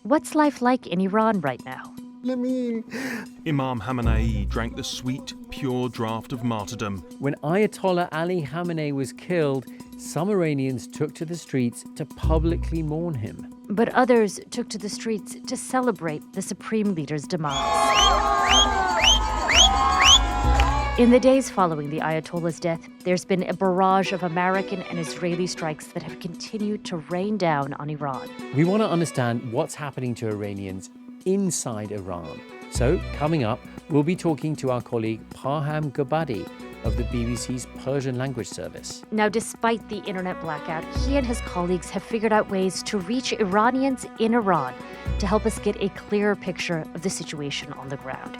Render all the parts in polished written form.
What's life like in Iran right now? Imam Khamenei drank the sweet, pure draught of martyrdom. When Ayatollah Ali Khamenei was killed, some Iranians took to the streets to publicly mourn him. But others took to the streets to celebrate the supreme leader's demise. In the days following the Ayatollah's death, there's been a barrage of American and Israeli strikes that have continued to rain down on Iran. We want to understand what's happening to Iranians inside Iran. So, coming up, we'll be talking to our colleague Parham Ghobadi of the BBC's Persian language service. Now, despite the internet blackout, he and his colleagues have figured out ways to reach Iranians in Iran to help us get a clearer picture of the situation on the ground.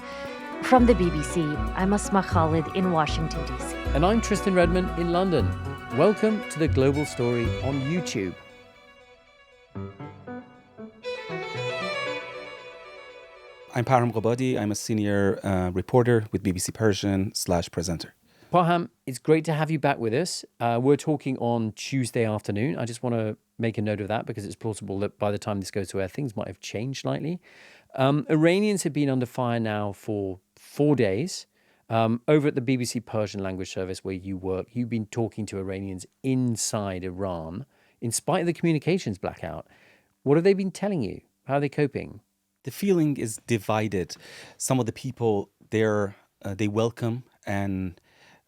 From the BBC, I'm Asma Khalid in Washington, D.C. And I'm Tristan Redmond in London. Welcome to The Global Story on YouTube. I'm Parham Ghobadi. I'm a senior reporter with BBC Persian / presenter. Parham, it's great to have you back with us. We're talking on Tuesday afternoon. I just want to make a note of that because it's plausible that by the time this goes to air, things might have changed slightly. Iranians have been under fire now for 4 days. Over at the BBC Persian language service where you work, you've been talking to Iranians inside Iran in spite of the communications blackout. What have they been telling you? How are they coping? The feeling is divided. Some of the people there, they welcome an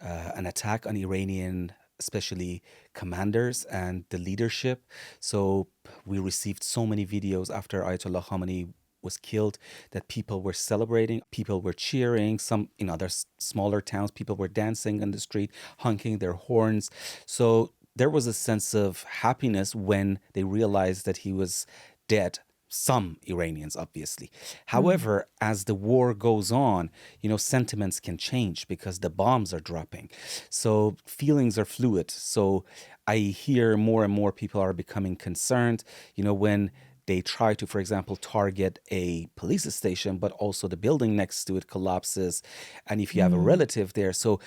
attack on Iranian, especially commanders and the leadership. So we received so many videos after Ayatollah Khamenei was killed that people were celebrating, people were cheering. Some in other smaller towns, people were dancing on the street, honking their horns. So there was a sense of happiness when they realized that he was dead. Some Iranians, obviously. However, as the war goes on, sentiments can change because the bombs are dropping. So feelings are fluid. So I hear more and more people are becoming concerned, when they try to, for example, target a police station, but also the building next to it collapses. And if you have a relative there, so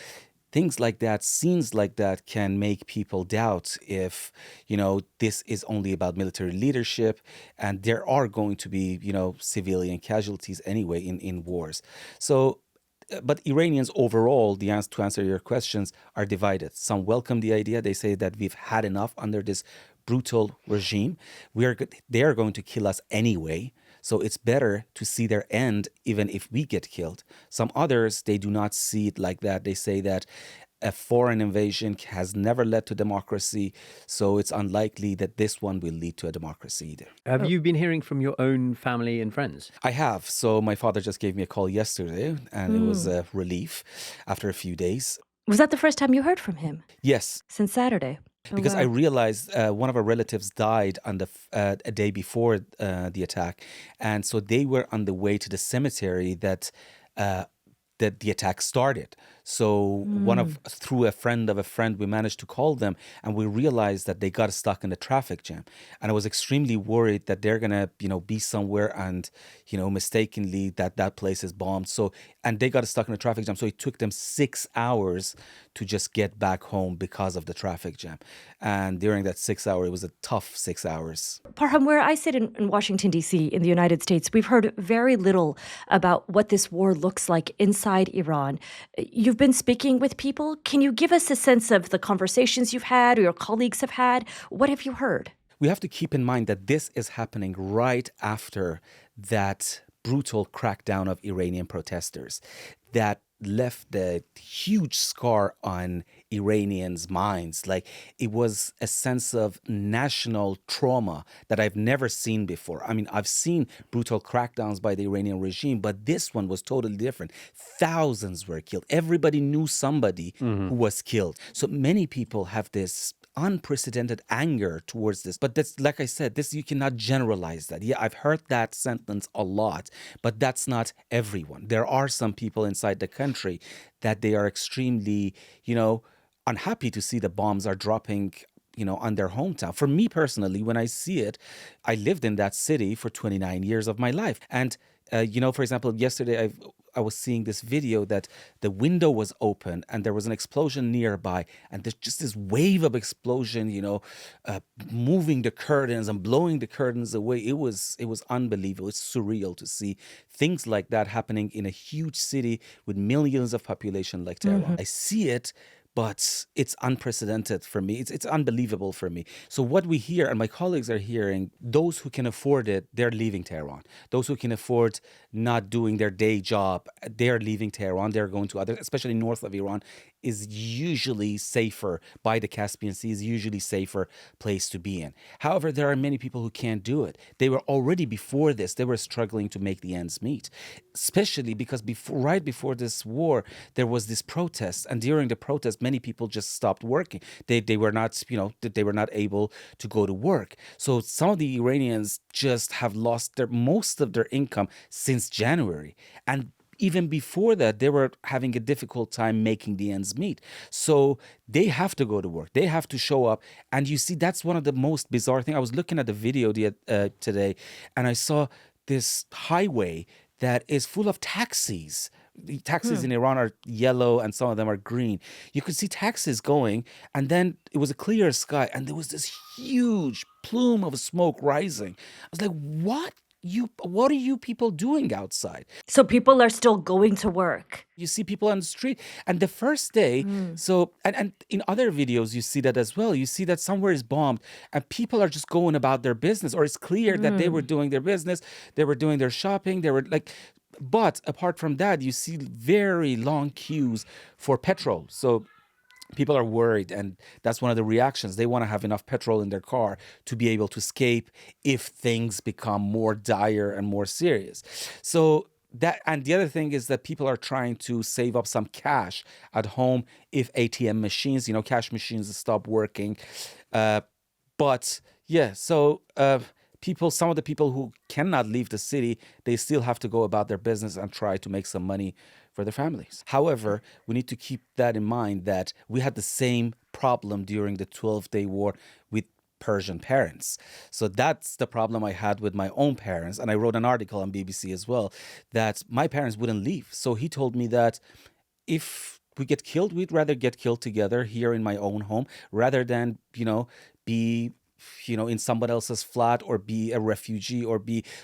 things like that, scenes like that can make people doubt if, this is only about military leadership. And there are going to be, civilian casualties anyway in wars. So, but Iranians overall, to answer your questions, are divided. Some welcome the idea. They say that we've had enough under this brutal regime. They are going to kill us anyway. So it's better to see their end even if we get killed. Some others, they do not see it like that. They say that a foreign invasion has never led to democracy, so it's unlikely that this one will lead to a democracy either. Have you been hearing from your own family and friends? I have. So my father just gave me a call yesterday, and it was a relief after a few days. Was that the first time you heard from him? Yes. Since Saturday? Because I realized one of our relatives died on a day before the attack. And so they were on the way to the cemetery that the attack started. So through a friend of a friend, we managed to call them and we realized that they got stuck in the traffic jam. And I was extremely worried that they're going to, be somewhere and, mistakenly that place is bombed. So, and they got stuck in the traffic jam. So it took them 6 hours to just get back home because of the traffic jam. And during that 6 hours, it was a tough 6 hours. Parham, where I sit in Washington, D.C., in the United States, we've heard very little about what this war looks like inside Iran. You've been speaking with people. Can you give us a sense of the conversations you've had or your colleagues have had? What have you heard? We have to keep in mind that this is happening right after that brutal crackdown of Iranian protesters that left a huge scar on Iranians' minds. Like, it was a sense of national trauma that I've never seen before. I mean, I've seen brutal crackdowns by the Iranian regime, but this one was totally different. Thousands were killed. Everybody knew somebody who was killed. So many people have this unprecedented anger towards this. But that's, like I said, this, you cannot generalize that. Yeah, I've heard that sentence a lot, but that's not everyone. There are some people inside the country that they are extremely, unhappy to see the bombs are dropping, on their hometown. For me personally, when I see it, I lived in that city for 29 years of my life. And, for example, yesterday I was seeing this video that the window was open and there was an explosion nearby, and there's just this wave of explosion, moving the curtains and blowing the curtains away. It was unbelievable. It's surreal to see things like that happening in a huge city with millions of population like Tehran. I see it, but it's unprecedented for me. It's unbelievable for me. So what we hear, and my colleagues are hearing, those who can afford it, they're leaving Tehran. Those who can afford not doing their day job, they're leaving Tehran. They're going to other, especially north of Iran, is usually safer by the Caspian Sea, is usually safer place to be in. However, there are many people who can't do it. They were already before this, they were struggling to make the ends meet, especially because right before this war, there was this protest, and during the protest, many people just stopped working. They were not, they were not able to go to work. So some of the Iranians just have lost most of their income since January. And even before that, they were having a difficult time making the ends meet. So they have to go to work. They have to show up. And you see, that's one of the most bizarre things. I was looking at the video today, and I saw this highway that is full of taxis. The taxis in Iran are yellow and some of them are green. You could see taxis going, and then it was a clear sky, and there was this huge plume of smoke rising. I was like, what are you people doing outside? So people are still going to work. You see people on the street. And the first day, so, and in other videos, you see that as well. You see that somewhere is bombed and people are just going about their business, or it's clear that they were doing their business. They were doing their shopping. They were like, but apart from that, you see very long queues for petrol. So people are worried, and that's one of the reactions. They want to have enough petrol in their car to be able to escape if things become more dire and more serious. So that, and the other thing is that people are trying to save up some cash at home if ATM machines, cash machines stop working. But yeah, so some of the people who cannot leave the city, they still have to go about their business and try to make some money for their families. However, we need to keep that in mind, that we had the same problem during the 12-day war with Persian parents. So that's the problem I had with my own parents. And I wrote an article on BBC as well, that my parents wouldn't leave. So he told me that if we get killed, we'd rather get killed together here in my own home rather than, be in someone else's flat or be a refugee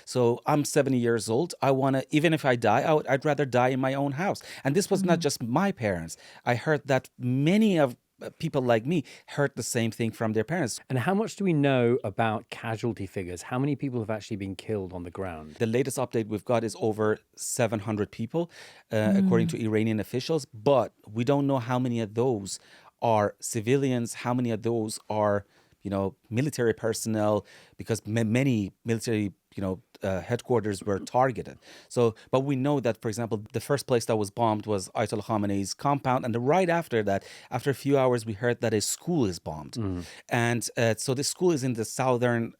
so I'm 70 years old. I want to, even if I die, I'd rather die in my own house. And this was not just my parents. I heard that many of people like me heard the same thing from their parents. And how much do we know about casualty figures? How many people have actually been killed on the ground? The latest update we've got is over 700 people, according to Iranian officials. But we don't know how many of those are civilians, how many of those are military personnel, because many military, headquarters were targeted. So, but we know that, for example, the first place that was bombed was Ayatollah Khamenei's compound. And right after that, after a few hours, we heard that a school is bombed. And so the school is in the southern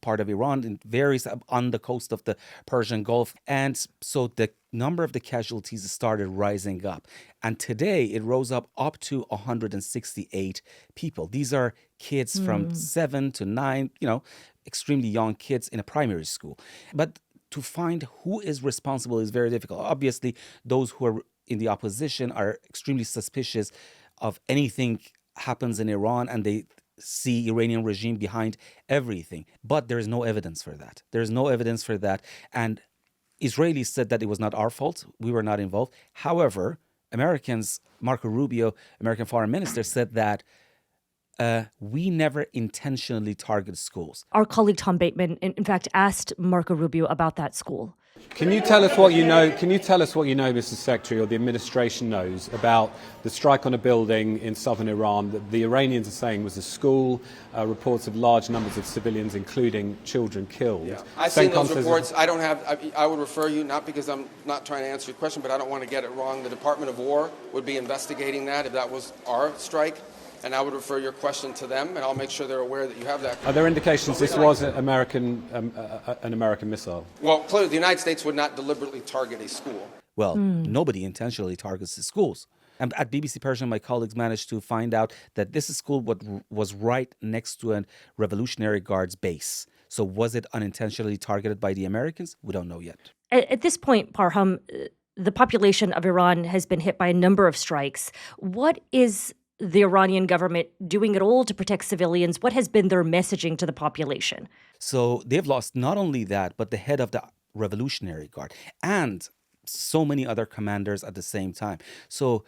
part of Iran, and varies on the coast of the Persian Gulf. And so the number of the casualties started rising up. And today it rose up to 168 people. These are kids from 7 to 9, extremely young kids in a primary school. But to find who is responsible is very difficult. Obviously, those who are in the opposition are extremely suspicious of anything happens in Iran, and they see Iranian regime behind everything. But there is no evidence for that. There is no evidence for that. And Israelis said that it was not our fault. We were not involved. However, Americans, Marco Rubio, American foreign minister, said that we never intentionally target schools. Our colleague Tom Bateman, in fact, asked Marco Rubio about that school. Can you tell us what you know? Can you tell us what you know, Mr. Secretary, or the administration knows about the strike on a building in southern Iran that the Iranians are saying was a school? Reports of large numbers of civilians, including children, killed. Yeah. I've seen those reports. I would refer you, not because I'm not trying to answer your question, but I don't want to get it wrong. The Department of War would be investigating that if that was our strike. And I would refer your question to them, and I'll make sure they're aware that you have that. Are there indications this was an American missile? Well, clearly, the United States would not deliberately target a school. Well, nobody intentionally targets the schools. And at BBC Persian, my colleagues managed to find out that this school was right next to a Revolutionary Guards base. So was it unintentionally targeted by the Americans? We don't know yet. At this point, Parham, the population of Iran has been hit by a number of strikes. What is the Iranian government doing at all to protect civilians? What has been their messaging to the population? So they've lost not only that, but the head of the Revolutionary Guard and so many other commanders at the same time. So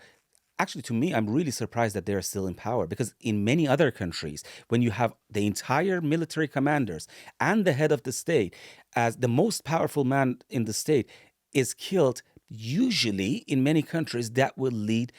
actually, to me, I'm really surprised that they're still in power, because in many other countries, when you have the entire military commanders and the head of the state as the most powerful man in the state is killed, usually in many countries that will lead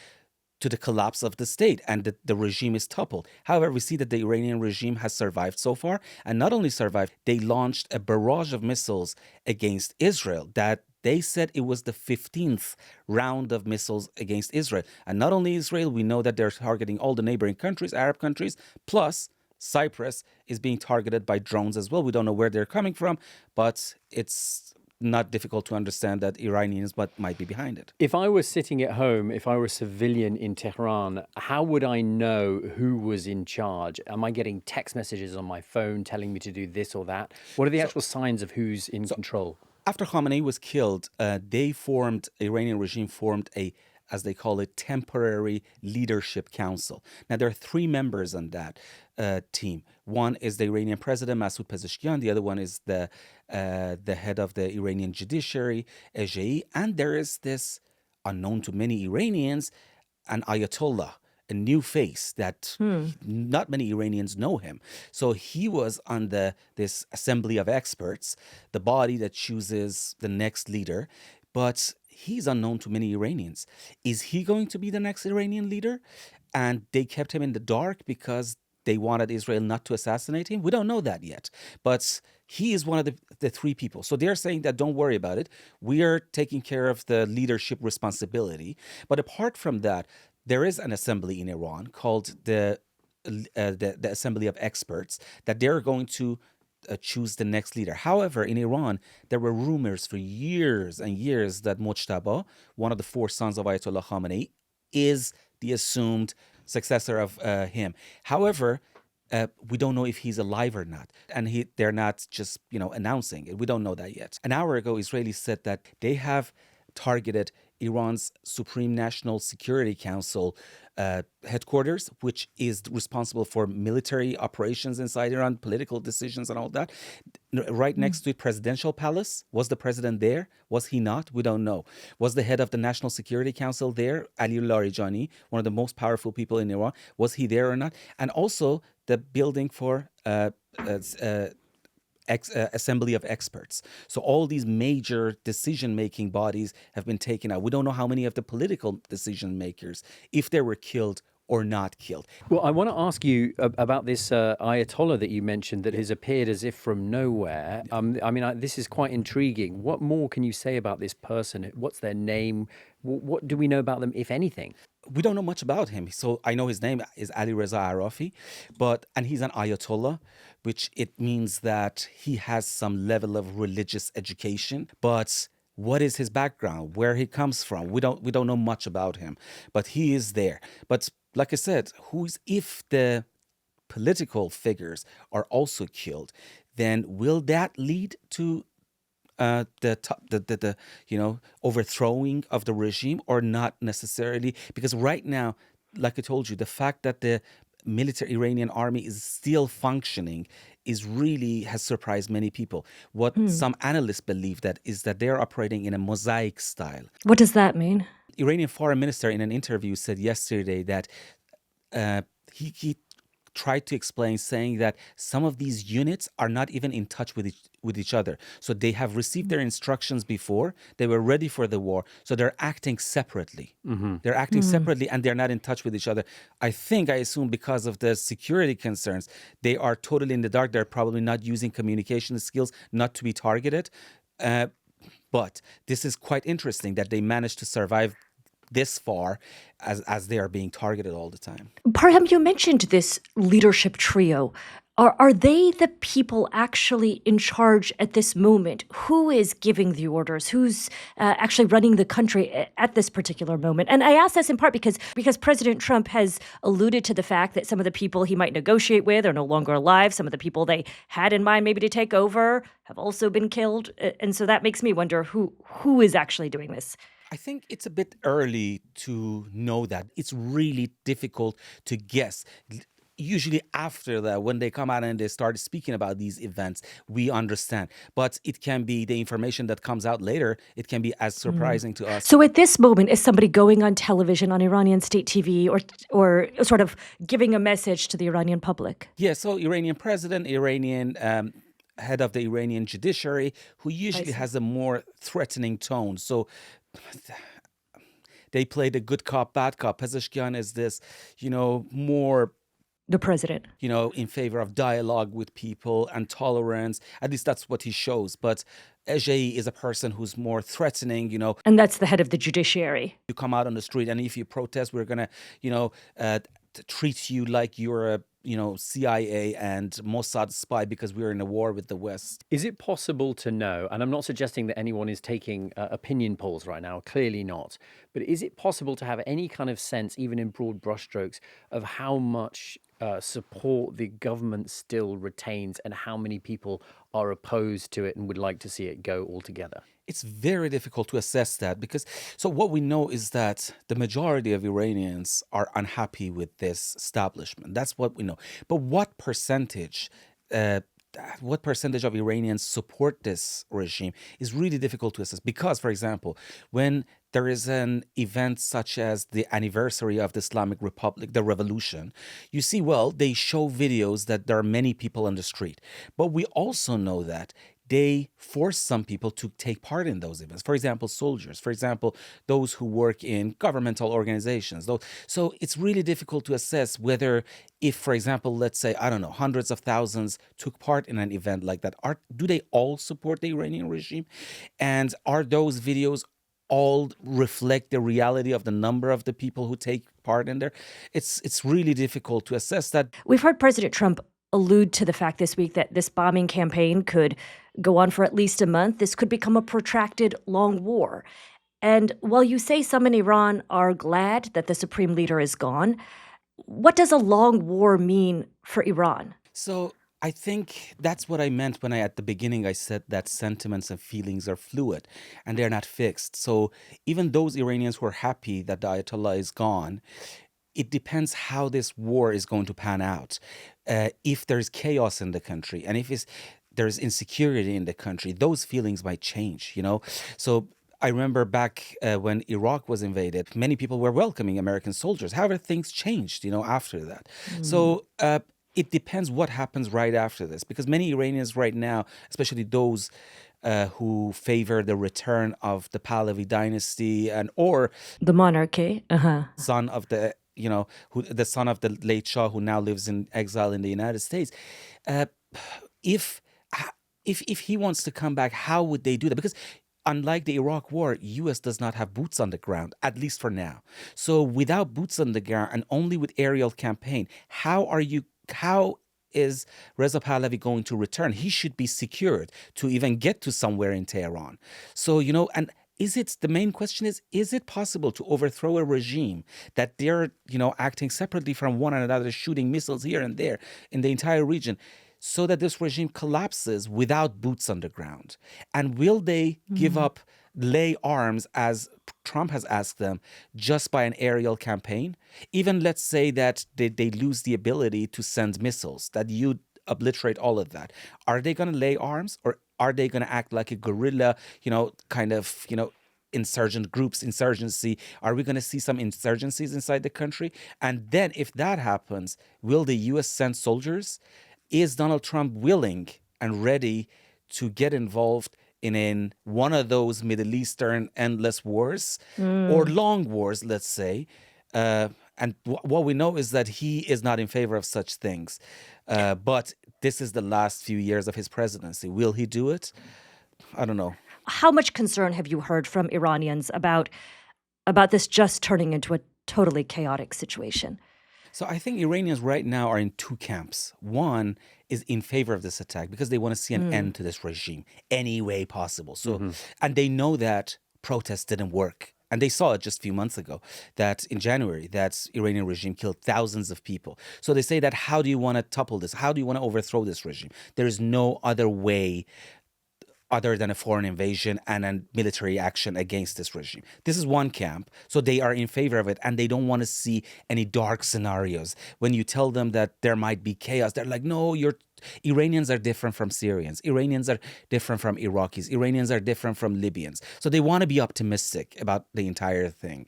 to the collapse of the state and the regime is toppled. However, we see that the Iranian regime has survived so far, and not only survived, they launched a barrage of missiles against Israel that they said it was the 15th round of missiles against Israel. And not only Israel, we know that they're targeting all the neighboring countries, Arab countries, plus Cyprus is being targeted by drones as well. We don't know where they're coming from, but it's not difficult to understand that Iranians might be behind it. If I was sitting at home, if I were a civilian in Tehran, how would I know who was in charge? Am I getting text messages on my phone telling me to do this or that? What are the actual signs of who's in control? After Khamenei was killed, Iranian regime formed as they call it, temporary leadership council. Now, there are three members on that team. One is the Iranian president, Masoud Pezeshkian. The other one is the head of the Iranian judiciary, Ejei. And there is this, unknown to many Iranians, an Ayatollah, a new face that not many Iranians know him. So he was on this assembly of experts, the body that chooses the next leader. But he's unknown to many Iranians. Is he going to be the next Iranian leader? And they kept him in the dark because they wanted Israel not to assassinate him? We don't know that yet. But he is one of the three people. So they're saying that don't worry about it. We are taking care of the leadership responsibility. But apart from that, there is an assembly in Iran called the Assembly of Experts that they're going to choose the next leader. However, in Iran, there were rumors for years and years that Mojtaba, one of the four sons of Ayatollah Khamenei, is the assumed successor of him. However, we don't know if he's alive or not. And they're not just, announcing it. We don't know that yet. An hour ago, Israelis said that they have targeted Iran's Supreme National Security Council headquarters, which is responsible for military operations inside Iran, political decisions and all that. Right next to it, presidential palace. Was the president there? Was he not? We don't know. Was the head of the National Security Council there? Ali Larijani, one of the most powerful people in Iran. Was he there or not? And also the building for Assembly of Experts. So all these major decision-making bodies have been taken out. We don't know how many of the political decision makers, if they were killed or not killed. Well, I want to ask you about this Ayatollah that you mentioned that has appeared as if from nowhere. This is quite intriguing. What more can you say about this person? What's their name? What do we know about them, if anything? We don't know much about him. So I know his name is Ali Reza Arafi, and he's an Ayatollah, which it means that he has some level of religious education. But what is his background? Where he comes from? We don't know much about him, but he is there. But like I said, if the political figures are also killed, then will that lead to the overthrowing of the regime or not necessarily? Because right now, like I told you, the fact that the military Iranian army is still functioning has surprised many people. What some analysts believe is that they're operating in a mosaic style. What does that mean? Iranian foreign minister in an interview said yesterday that he tried to explain, saying that some of these units are not even in touch with each other. So they have received their instructions before, they were ready for the war, so they're acting separately. They're acting separately and they're not in touch with each other. I assume because of the security concerns, they are totally in the dark. They're probably not using communication skills, not to be targeted. But this is quite interesting that they managed to survive this far as they are being targeted all the time. Parham, you mentioned this leadership trio. Are they the people actually in charge at this moment? Who is giving the orders? Who's actually running the country at this particular moment? And I ask this in part because President Trump has alluded to the fact that some of the people he might negotiate with are no longer alive. Some of the people they had in mind maybe to take over have also been killed. And so that makes me wonder who is actually doing this. I think it's a bit early to know that. It's really difficult to guess. Usually after that, when they come out and they start speaking about these events, we understand. But it can be the information that comes out later, it can be as surprising to us. So at this moment, is somebody going on television on Iranian state TV or sort of giving a message to the Iranian public? Yeah, so Iranian president, Iranian head of the Iranian judiciary, who usually has a more threatening tone. So they play the good cop, bad cop. Pezeshkian is this, more The president. in favor of dialogue with people and tolerance. At least that's what he shows. But Ejei is a person who's more threatening, And that's the head of the judiciary. you come out on the street and if you protest, we're going to, treat you like you're a, CIA and Mossad spy because we're in a war with the West. Is it possible to know, and I'm not suggesting that anyone is taking opinion polls right now, clearly not, but is it possible to have any kind of sense, even in broad brushstrokes, of how much support the government still retains and how many people are opposed to it and would like to see it go altogether? It's very difficult to assess that because so what we know is that the majority of Iranians are unhappy with this establishment. That's what we know. But what percentage of Iranians support this regime is really difficult to assess because, for example, when there is an event such as the anniversary of the Islamic Republic, the revolution, you see, they show videos that there are many people on the street. But we also know that they force some people to take part in those events. For example, soldiers. For example, those who work in governmental organizations. So it's really difficult to assess whether if, for example, let's say, I don't know, hundreds of thousands took part in an event like that. Do they all support the Iranian regime? And are those videos all reflect the reality of the number of the people who take part in there? It's really difficult to assess that. We've heard President Trump allude to the fact this week that this bombing campaign could go on for at least a month. This could become a protracted, long war. And while you say some in Iran are glad that the supreme leader is gone, what does a long war mean for Iran? So I think that's what I meant when at the beginning I said that sentiments and feelings are fluid and they're not fixed. So even those Iranians who are happy that the Ayatollah is gone, it depends how this war is going to pan out. If there's chaos in the country and if there's insecurity in the country, those feelings might change, So I remember back when Iraq was invaded, many people were welcoming American soldiers. However, things changed, after that. So it depends what happens right after this, because many Iranians right now, especially those who favor the return of the Pahlavi dynasty or the monarchy, son of the the son of the late Shah who now lives in exile in the United States. If he wants to come back, how would they do that? Because unlike the Iraq war, U.S. does not have boots on the ground, at least for now. So without boots on the ground and only with aerial campaign, how is Reza Pahlavi going to return? He should be secured to even get to somewhere in Tehran. So, and the main question is it possible to overthrow a regime that they're, acting separately from one another, shooting missiles here and there in the entire region, so that this regime collapses without boots on the ground? And will they give up, lay arms as Trump has asked them, just by an aerial campaign? Even let's say that they lose the ability to send missiles, that you obliterate all of that. Are they going to lay arms, or are they going to act like a guerrilla, insurgency? Are we going to see some insurgencies inside the country? And then if that happens, will the U.S. send soldiers? Is Donald Trump willing and ready to get involved in one of those Middle Eastern endless wars or long wars, let's say? And what we know is that he is not in favor of such things. But this is the last few years of his presidency. Will he do it? I don't know. How much concern have you heard from Iranians about this just turning into a totally chaotic situation? So I think Iranians right now are in two camps. One is in favor of this attack because they want to see an end to this regime any way possible. So, and they know that protests didn't work. And they saw it just a few months ago that in January, that Iranian regime killed thousands of people. So they say that, how do you want to topple this? How do you want to overthrow this regime? There is no other way other than a foreign invasion and a military action against this regime. This is one camp. So they are in favor of it, and they don't want to see any dark scenarios. When you tell them that there might be chaos, they're like, no, Iranians are different from Syrians. Iranians are different from Iraqis. Iranians are different from Libyans. So they want to be optimistic about the entire thing.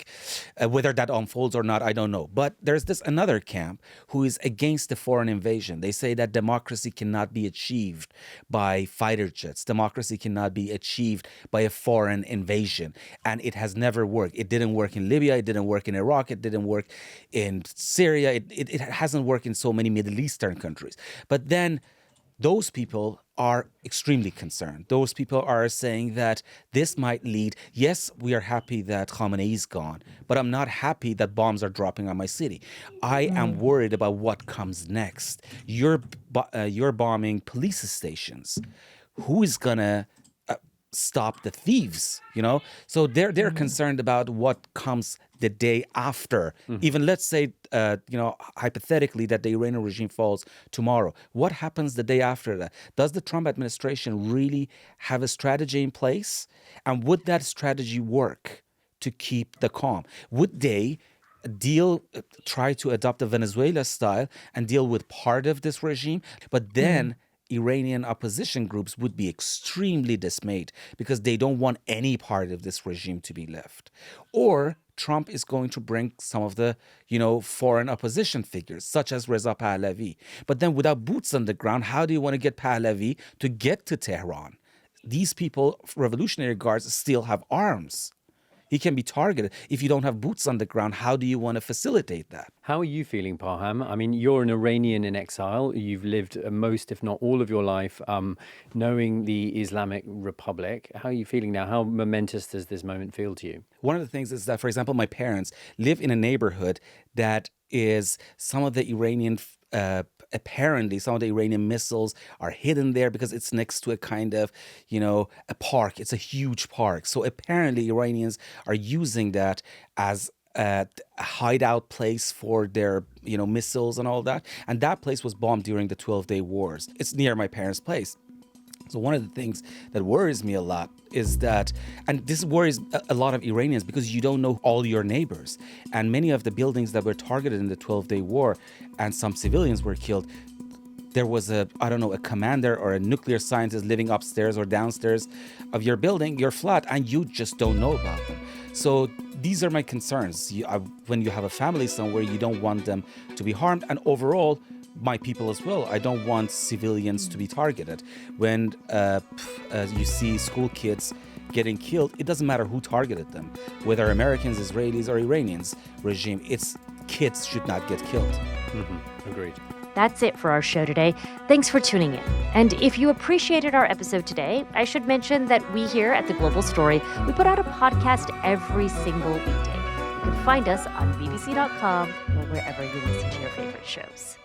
Whether that unfolds or not, I don't know. But there's this another camp who is against the foreign invasion. They say that democracy cannot be achieved by fighter jets. Democracy cannot be achieved by a foreign invasion. And it has never worked. It didn't work in Libya. It didn't work in Iraq. It didn't work in Syria. It hasn't worked in so many Middle Eastern countries. But then those people are extremely concerned. Those people are saying that this might lead, yes, we are happy that Khamenei is gone, but I'm not happy that bombs are dropping on my city. I am worried about what comes next. You're bombing police stations. Who is going to stop the thieves, So they're concerned about what comes the day after. Even let's say, hypothetically that the Iranian regime falls tomorrow. What happens the day after that? Does the Trump administration really have a strategy in place? And would that strategy work to keep the calm? Would they try to adopt the Venezuela style and deal with part of this regime, but then Iranian opposition groups would be extremely dismayed because they don't want any part of this regime to be left? Or Trump is going to bring some of the, foreign opposition figures, such as Reza Pahlavi. But then without boots on the ground, how do you want to get Pahlavi to get to Tehran? These people, Revolutionary Guards, still have arms. He can be targeted. If you don't have boots on the ground, how do you want to facilitate that? How are you feeling, Parham? I mean, you're an Iranian in exile. You've lived most, if not all of your life, knowing the Islamic Republic. How are you feeling now? How momentous does this moment feel to you? One of the things is that, for example, my parents live in a neighborhood that is some of the Iranian apparently some of the Iranian missiles are hidden there because it's next to a kind of, a park. It's a huge park. So apparently Iranians are using that as a hideout place for their, missiles and all that. And that place was bombed during the 12-day wars. It's near my parents' place. So one of the things that worries me a lot is that, and this worries a lot of Iranians because you don't know all your neighbors. And many of the buildings that were targeted in the 12-day war and some civilians were killed, there was a commander or a nuclear scientist living upstairs or downstairs of your building, your flat, and you just don't know about them. So these are my concerns. When you have a family somewhere, you don't want them to be harmed. And overall, my people as well. I don't want civilians to be targeted. When you see school kids getting killed, it doesn't matter who targeted them, whether Americans, Israelis, or Iranians regime. It's kids should not get killed. Agreed. That's it for our show today. Thanks for tuning in. And if you appreciated our episode today, I should mention that we here at The Global Story, we put out a podcast every single weekday. You can find us on bbc.com or wherever you listen to your favorite shows.